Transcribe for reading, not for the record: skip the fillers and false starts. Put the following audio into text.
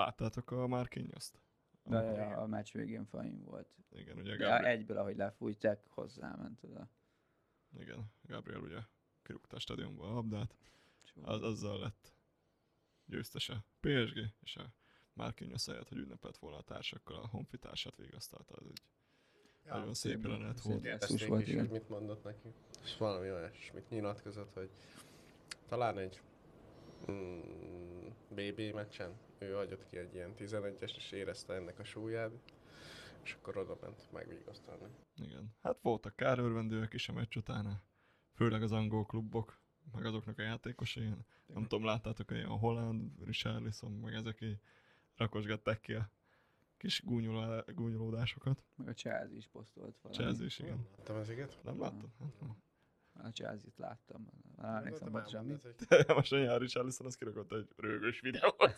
Láttátok a Marquinhos-t? De a meccs végén fain volt. Igen, ugye De egyből, ahogy lefújták, hozzáment oda. Igen, Gabriel ugye kirúgta a stadionba a labdát. Azzal lett győztese PSG, és a Marquinhos helyett, hogy ünnepelt volna a társakkal, a honfitársát végigasztalta. Ez egy nagyon szép jelenet volt. Kérdezték is, hogy mit mondott neki. És valami olyasmit nyilatkozott, hogy talán egy BB meccsen ő adott ki egy ilyen 11-es, és érezte ennek a súlyát, és akkor oda ment megvigasztalni. Igen. Hát voltak kárőrvendőek is a meccs utána, főleg az angol klubok, meg azoknak a játékosai. Nem tudom, láttátok ilyen a Holland, Richarlison, meg ezek így rakosgatták ki a kis gúnyolódásokat. Meg a Chelsea is posztolt valami. Chelsea is, igen. Láttam ezeket? Nem láttam? A Chelsea-t láttam. Emlékszem, Mondtam, semmi. ez egy... Most olyan Richarlison az kirakott egy rögös videót.